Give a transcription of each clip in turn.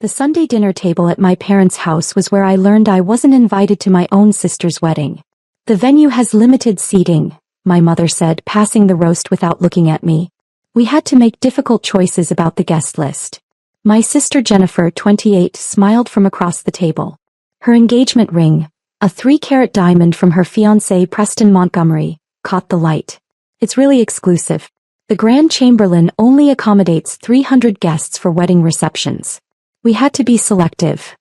The Sunday dinner table at my parents' house was where I learned I wasn't invited to my own sister's wedding. The venue has limited seating, my mother said, passing the roast without looking at me. We had to make difficult choices about the guest list. My sister Jennifer, 28, smiled from across the table. Her engagement ring, a 3-carat diamond from her fiancé Preston Montgomery, caught the light. It's really exclusive. The Grand Chamberlain only accommodates 300 guests for wedding receptions. We had to be selective.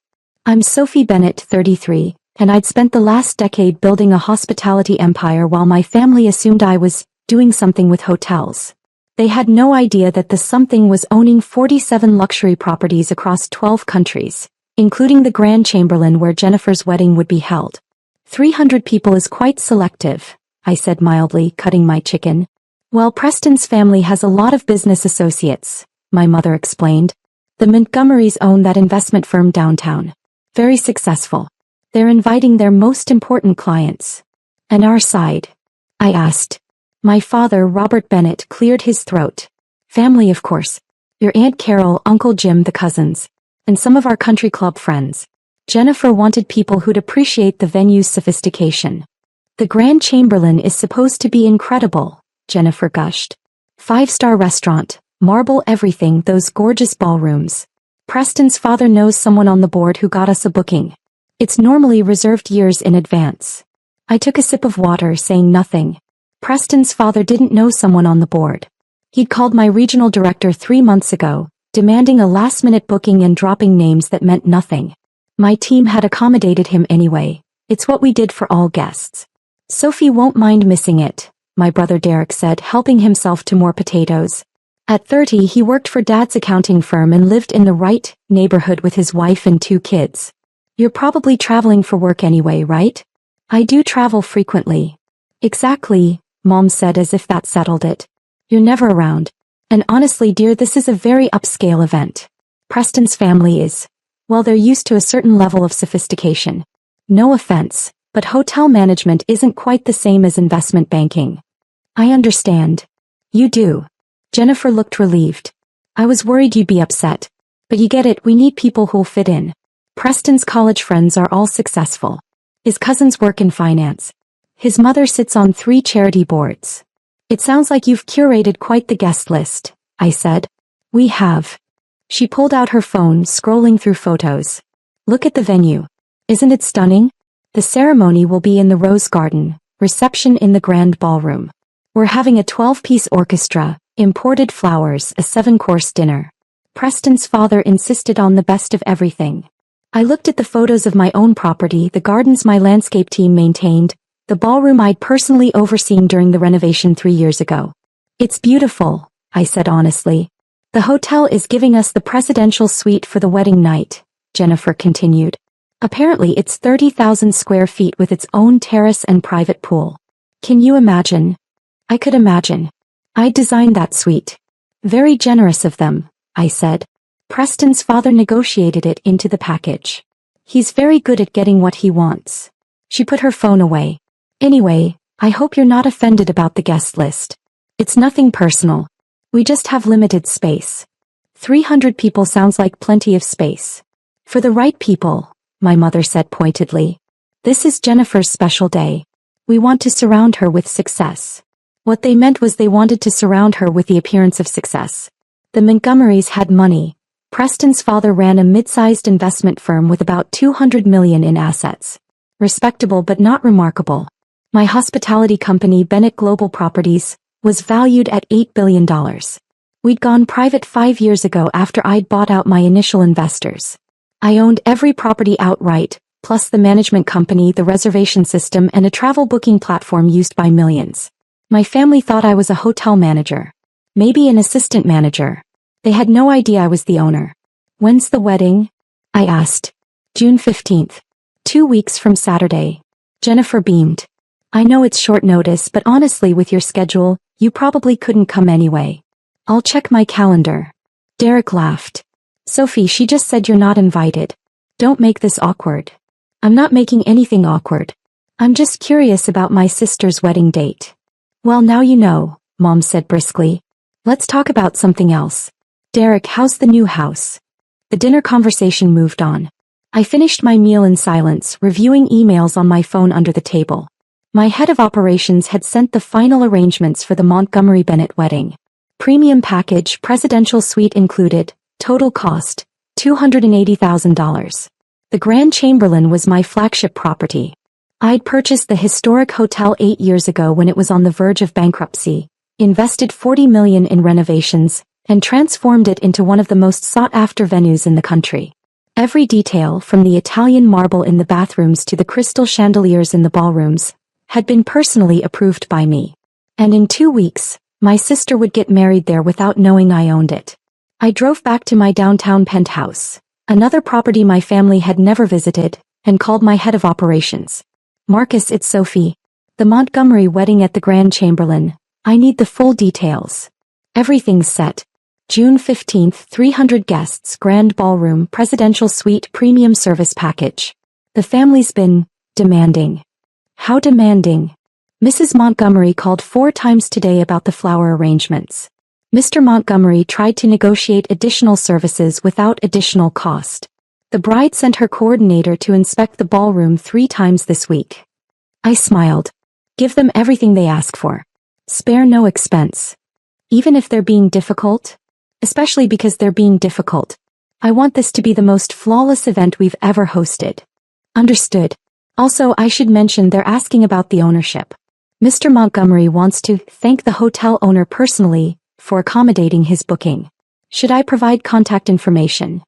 I'm Sophie Bennett, 33, and I'd spent the last decade building a hospitality empire while my family assumed I was doing something with hotels. They had no idea that the something was owning 47 luxury properties across 12 countries, including the Grand Chamberlain where Jennifer's wedding would be held. 300 people is quite selective, I said mildly, cutting my chicken. Well, Preston's family has a lot of business associates, my mother explained. The Montgomerys own that investment firm downtown. Very successful. They're inviting their most important clients. And our side? I asked. My father, Robert Bennett, cleared his throat. Family, of course. Your Aunt Carol, Uncle Jim, the cousins, and some of our country club friends. Jennifer wanted people who'd appreciate the venue's sophistication. The Grand Chamberlain is supposed to be incredible, Jennifer gushed. 5-star restaurant, marble everything, those gorgeous ballrooms. Preston's father knows someone on the board who got us a booking. It's normally reserved years in advance. I took a sip of water, saying nothing. Preston's father didn't know someone on the board. He'd called my regional director 3 months ago, demanding a last-minute booking and dropping names that meant nothing. My team had accommodated him anyway. It's what we did for all guests. Sophie won't mind missing it, my brother Derek said, helping himself to more potatoes. At 30, he worked for Dad's accounting firm and lived in the right neighborhood with his wife and 2 kids. You're probably traveling for work anyway, right? I do travel frequently. Exactly, Mom said as if that settled it. You're never around. And honestly, dear, this is a very upscale event. Preston's family is, well, they're used to a certain level of sophistication. No offense, but hotel management isn't quite the same as investment banking. I understand. You do. Jennifer looked relieved. I was worried you'd be upset. But you get it, we need people who'll fit in. Preston's college friends are all successful. His cousins work in finance. His mother sits on 3 charity boards. It sounds like you've curated quite the guest list, I said. We have. She pulled out her phone, scrolling through photos. Look at the venue. Isn't it stunning? The ceremony will be in the Rose Garden, reception in the Grand Ballroom. We're having a 12-piece orchestra, imported flowers, a 7-course dinner. Preston's father insisted on the best of everything. I looked at the photos of my own property, the gardens my landscape team maintained, the ballroom I'd personally overseen during the renovation 3 years ago. It's beautiful, I said honestly. The hotel is giving us the presidential suite for the wedding night, Jennifer continued. Apparently it's 30,000 square feet with its own terrace and private pool. Can you imagine? I could imagine. I designed that suite. Very generous of them, I said. Preston's father negotiated it into the package. He's very good at getting what he wants. She put her phone away. Anyway, I hope you're not offended about the guest list. It's nothing personal. We just have limited space. 300 people sounds like plenty of space. For the right people, my mother said pointedly. This is Jennifer's special day. We want to surround her with success. What they meant was they wanted to surround her with the appearance of success. The Montgomerys had money. Preston's father ran a mid-sized investment firm with about $200 million in assets. Respectable but not remarkable. My hospitality company, Bennett Global Properties, was valued at $8 billion. We'd gone private 5 years ago after I'd bought out my initial investors. I owned every property outright, plus the management company, the reservation system, and a travel booking platform used by millions. My family thought I was a hotel manager. Maybe an assistant manager. They had no idea I was the owner. When's the wedding? I asked. June 15th. 2 weeks from Saturday. Jennifer beamed. I know it's short notice, but honestly, with your schedule, you probably couldn't come anyway. I'll check my calendar. Derek laughed. Sophie, she just said you're not invited. Don't make this awkward. I'm not making anything awkward. I'm just curious about my sister's wedding date. Well, now you know, Mom said briskly. Let's talk about something else. Derek, how's the new house? The dinner conversation moved on. I finished my meal in silence, reviewing emails on my phone under the table. My head of operations had sent the final arrangements for the Montgomery Bennett wedding. Premium package, presidential suite included, total cost, $280,000. The Grand Chamberlain was my flagship property. I'd purchased the historic hotel 8 years ago when it was on the verge of bankruptcy, invested $40 million in renovations, and transformed it into one of the most sought-after venues in the country. Every detail, from the Italian marble in the bathrooms to the crystal chandeliers in the ballrooms, had been personally approved by me. And in 2 weeks, my sister would get married there without knowing I owned it. I drove back to my downtown penthouse, another property my family had never visited, and called my head of operations. Marcus, it's Sophie. The Montgomery wedding at the Grand Chamberlain. I need the full details. Everything's set. June 15th, 300 guests, grand ballroom, presidential suite, premium service package. The family's been demanding. How demanding? Mrs. Montgomery called 4 times today about the flower arrangements. Mr. Montgomery tried to negotiate additional services without additional cost. The bride sent her coordinator to inspect the ballroom 3 times this week. I smiled. Give them everything they ask for. Spare no expense. Even if they're being difficult? Especially because they're being difficult. I want this to be the most flawless event we've ever hosted. Understood. Also, I should mention they're asking about the ownership. Mr. Montgomery wants to thank the hotel owner personally for accommodating his booking. Should I provide contact information?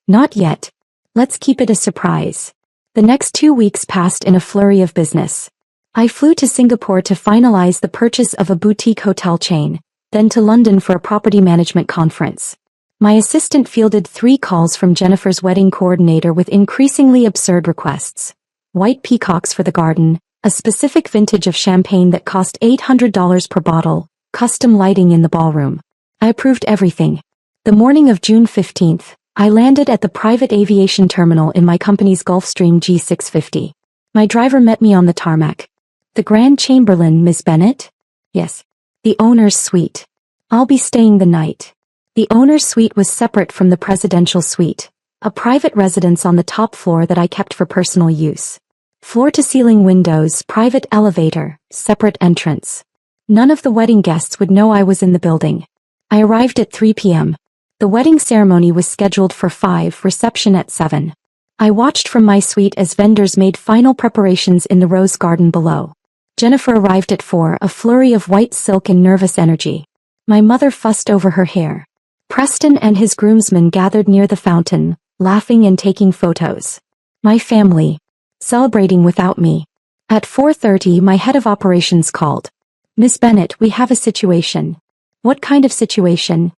Not yet. Let's keep it a surprise. The next 2 weeks passed in a flurry of business. I flew to Singapore to finalize the purchase of a boutique hotel chain, then to London for a property management conference. My assistant fielded 3 calls from Jennifer's wedding coordinator with increasingly absurd requests. White peacocks for the garden, a specific vintage of champagne that cost $800 per bottle, custom lighting in the ballroom. I approved everything. The morning of June 15th, I landed at the private aviation terminal in my company's Gulfstream G650. My driver met me on the tarmac. The Grand Chamberlain, Miss Bennett? Yes. The owner's suite. I'll be staying the night. The owner's suite was separate from the presidential suite, a private residence on the top floor that I kept for personal use. Floor-to-ceiling windows, private elevator, separate entrance. None of the wedding guests would know I was in the building. I arrived at 3 p.m. The wedding ceremony was scheduled for 5, reception at 7. I watched from my suite as vendors made final preparations in the rose garden below. Jennifer arrived at 4, a flurry of white silk and nervous energy. My mother fussed over her hair. Preston and his groomsmen gathered near the fountain, laughing and taking photos. My family, celebrating without me. At 4:30, my head of operations called. Miss Bennett, we have a situation. What kind of situation?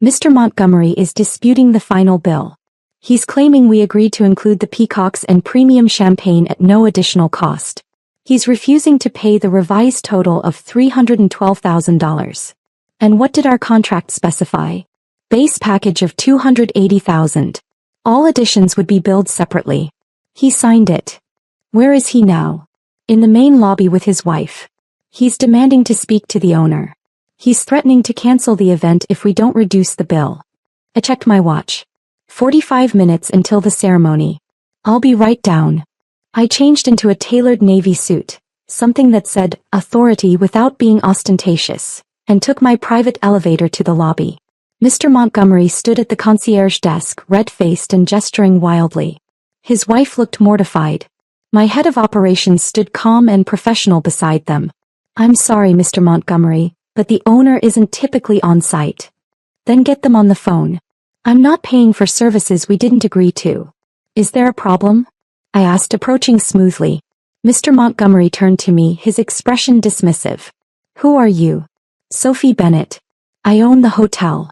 Mr. Montgomery is disputing the final bill. He's claiming we agreed to include the peacocks and premium champagne at no additional cost. He's refusing to pay the revised total of $312,000. And what did our contract specify? Base package of $280,000. All additions would be billed separately. He signed it. Where is he now? In the main lobby with his wife. He's demanding to speak to the owner. He's threatening to cancel the event if we don't reduce the bill. I checked my watch. 45 minutes until the ceremony. I'll be right down. I changed into a tailored navy suit, something that said, authority without being ostentatious, and took my private elevator to the lobby. Mr. Montgomery stood at the concierge desk, red-faced and gesturing wildly. His wife looked mortified. My head of operations stood calm and professional beside them. I'm sorry, Mr. Montgomery, but the owner isn't typically on site. Then get them on the phone. I'm not paying for services we didn't agree to. Is there a problem? I asked, approaching smoothly. Mr. Montgomery turned to me, his expression dismissive. Who are you? Sophie Bennett. I own the hotel.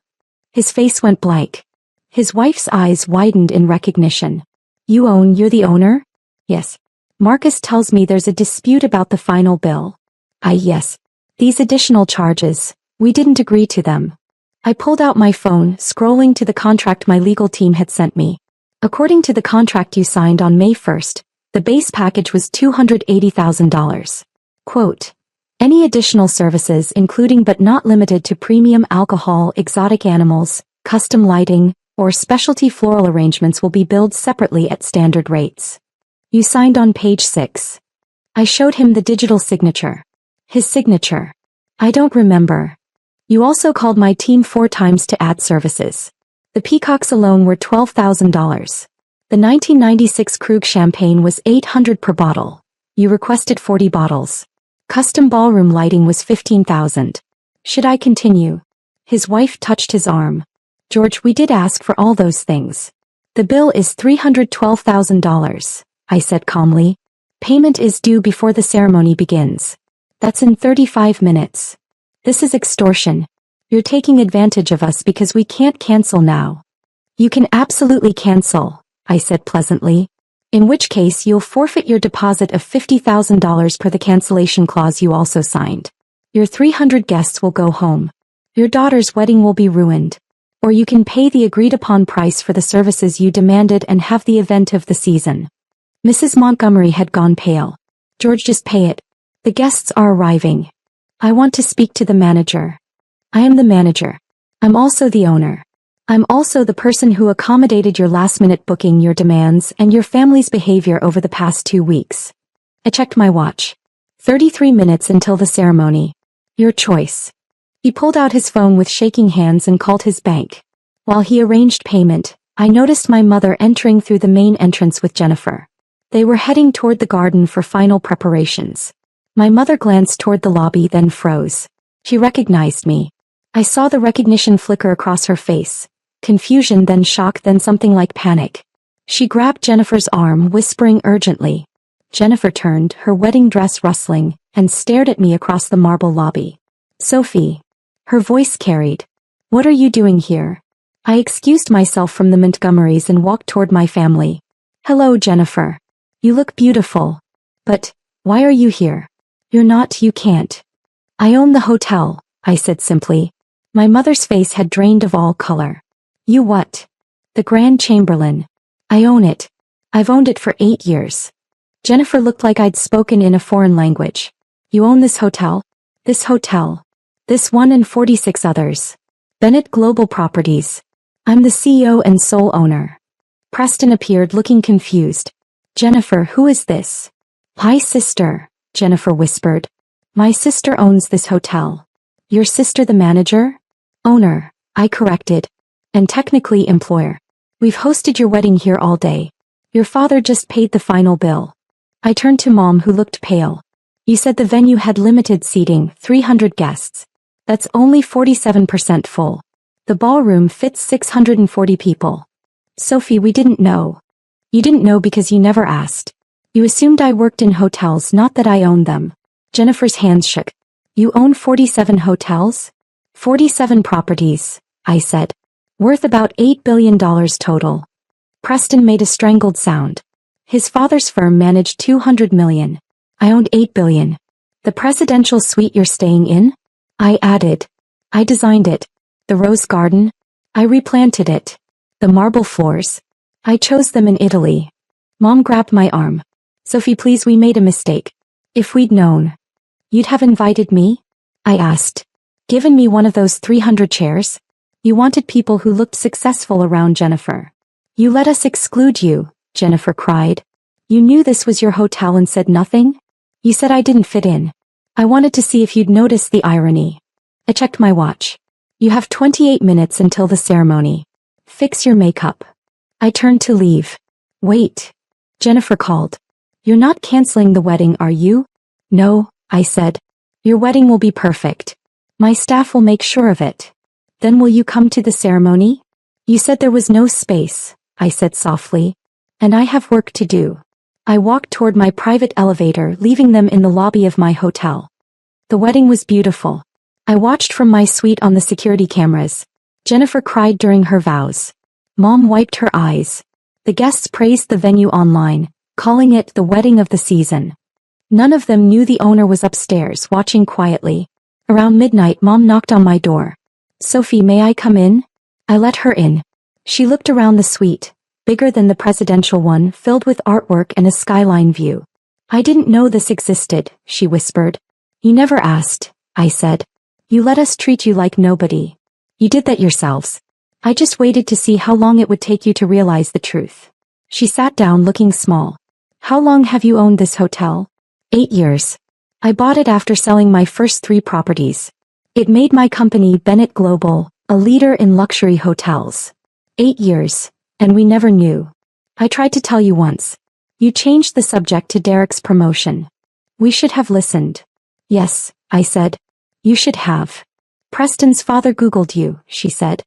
His face went blank. His wife's eyes widened in recognition. You're the owner? Yes. Marcus tells me there's a dispute about the final bill. Yes. These additional charges, we didn't agree to them. I pulled out my phone, scrolling to the contract my legal team had sent me. According to the contract you signed on May 1st, the base package was $280,000. Quote, any additional services including but not limited to premium alcohol, exotic animals, custom lighting, or specialty floral arrangements will be billed separately at standard rates. You signed on page 6. I showed him the digital signature. His signature. I don't remember. You also called my team 4 times to add services. The peacocks alone were $12,000. The 1996 Krug champagne was $800 per bottle. You requested 40 bottles. Custom ballroom lighting was $15,000. Should I continue? His wife touched his arm. George, we did ask for all those things. The bill is $312,000, I said calmly. Payment is due before the ceremony begins. That's in 35 minutes. This is extortion. You're taking advantage of us because we can't cancel now. You can absolutely cancel, I said pleasantly. In which case you'll forfeit your deposit of $50,000 per the cancellation clause you also signed. Your 300 guests will go home. Your daughter's wedding will be ruined. Or you can pay the agreed-upon price for the services you demanded and have the event of the season. Mrs. Montgomery had gone pale. George, just pay it. The guests are arriving. I want to speak to the manager. I am the manager. I'm also the owner. I'm also the person who accommodated your last-minute booking, your demands, and your family's behavior over the past 2 weeks. I checked my watch. 33 minutes until the ceremony. Your choice. He pulled out his phone with shaking hands and called his bank. While he arranged payment, I noticed my mother entering through the main entrance with Jennifer. They were heading toward the garden for final preparations. My mother glanced toward the lobby, then froze. She recognized me. I saw the recognition flicker across her face. Confusion, then shock, then something like panic. She grabbed Jennifer's arm, whispering urgently. Jennifer turned, her wedding dress rustling, and stared at me across the marble lobby. Sophie. Her voice carried. What are you doing here? I excused myself from the Montgomerys and walked toward my family. Hello, Jennifer. You look beautiful. But, why are you here? You can't. I own the hotel, I said simply. My mother's face had drained of all color. You what? The Grand Chamberlain. I own it. I've owned it for 8 years. Jennifer looked like I'd spoken in a foreign language. You own this hotel? This hotel. This one and 46 others. Bennett Global Properties. I'm the CEO and sole owner. Preston appeared, looking confused. Jennifer, who is this? My sister, Jennifer whispered. My sister owns this hotel. Your sister the manager? Owner, I corrected. And technically employer. We've hosted your wedding here all day. Your father just paid the final bill. I turned to Mom, who looked pale. You said the venue had limited seating, 300 guests. That's only 47% full. The ballroom fits 640 people. Sophie, we didn't know. You didn't know because you never asked. You assumed I worked in hotels, not that I owned them. Jennifer's hands shook. You own 47 hotels? 47 properties, I said. Worth about $8 billion total. Preston made a strangled sound. His father's firm managed $200 million. I owned $8 billion. The presidential suite you're staying in? I added. I designed it. The rose garden? I replanted it. The marble floors? I chose them in Italy. Mom grabbed my arm. Sophie, please, we made a mistake. If we'd known. You'd have invited me? I asked. Given me one of those 300 chairs? You wanted people who looked successful around Jennifer. You let us exclude you, Jennifer cried. You knew this was your hotel and said nothing? You said I didn't fit in. I wanted to see if you'd notice the irony. I checked my watch. You have 28 minutes until the ceremony. Fix your makeup. I turned to leave. Wait. Jennifer called. You're not canceling the wedding, are you? No, I said. Your wedding will be perfect. My staff will make sure of it. Then will you come to the ceremony? You said there was no space, I said softly. And I have work to do. I walked toward my private elevator, leaving them in the lobby of my hotel. The wedding was beautiful. I watched from my suite on the security cameras. Jennifer cried during her vows. Mom wiped her eyes. The guests praised the venue online, calling it the wedding of the season. None of them knew the owner was upstairs, watching quietly. Around midnight, Mom knocked on my door. Sophie, may I come in? I let her in. She looked around the suite, bigger than the presidential one, filled with artwork and a skyline view. I didn't know this existed, she whispered. You never asked, I said. You let us treat you like nobody. You did that yourselves. I just waited to see how long it would take you to realize the truth. She sat down looking small. How long have you owned this hotel? 8 years. I bought it after selling my first 3 properties. It made my company Bennett Global, a leader in luxury hotels. 8 years, and we never knew. I tried to tell you once. You changed the subject to Derek's promotion. We should have listened. Yes, I said. You should have. Preston's father Googled you, she said.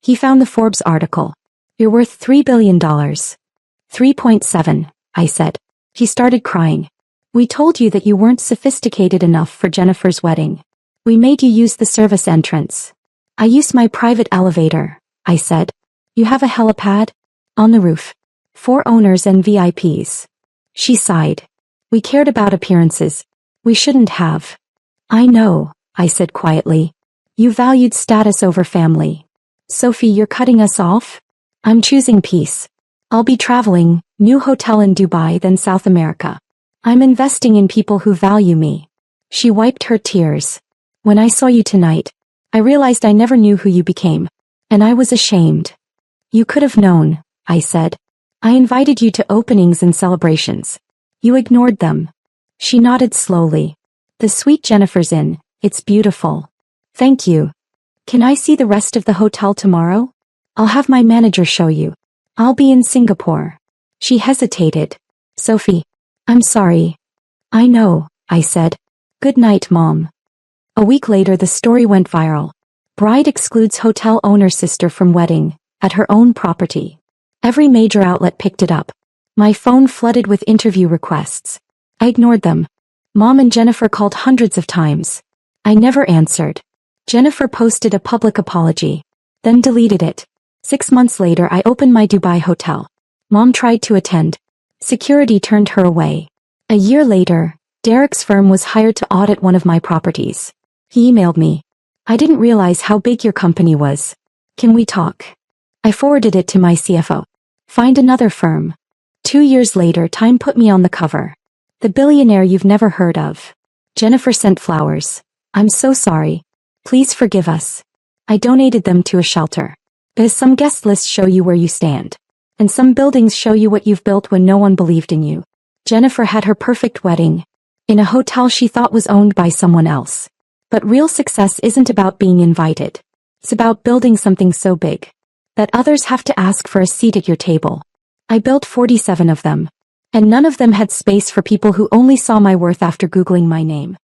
He found the Forbes article. You're worth $3 billion. 3.7, I said. He started crying. We told you that you weren't sophisticated enough for Jennifer's wedding. We made you use the service entrance. I used my private elevator, I said. You have a helipad? On the roof. 4 owners and VIPs. She sighed. We cared about appearances. We shouldn't have. I know, I said quietly. You valued status over family. Sophie, you're cutting us off? I'm choosing peace. I'll be traveling, new hotel in Dubai, then South America. I'm investing in people who value me. She wiped her tears. When I saw you tonight, I realized I never knew who you became. And I was ashamed. You could have known, I said. I invited you to openings and celebrations. You ignored them. She nodded slowly. The suite Jennifer's in, it's beautiful. Thank you. Can I see the rest of the hotel tomorrow? I'll have my manager show you. I'll be in Singapore. She hesitated. Sophie, I'm sorry. I know, I said. Good night, Mom. A week later the story went viral. Bride excludes hotel owner's sister from wedding, at her own property. Every major outlet picked it up. My phone flooded with interview requests. I ignored them. Mom and Jennifer called hundreds of times. I never answered. Jennifer posted a public apology, then deleted it. 6 months later I opened my Dubai hotel. Mom tried to attend. Security turned her away. A year later, Derek's firm was hired to audit one of my properties. He emailed me. I didn't realize how big your company was. Can we talk? I forwarded it to my CFO. Find another firm. 2 years later, Time put me on the cover. The billionaire you've never heard of. Jennifer sent flowers. I'm so sorry. Please forgive us. I donated them to a shelter. Because some guest lists show you where you stand. And some buildings show you what you've built when no one believed in you. Jennifer had her perfect wedding. In a hotel she thought was owned by someone else. But real success isn't about being invited. It's about building something so big that others have to ask for a seat at your table. I built 47 of them. And none of them had space for people who only saw my worth after Googling my name.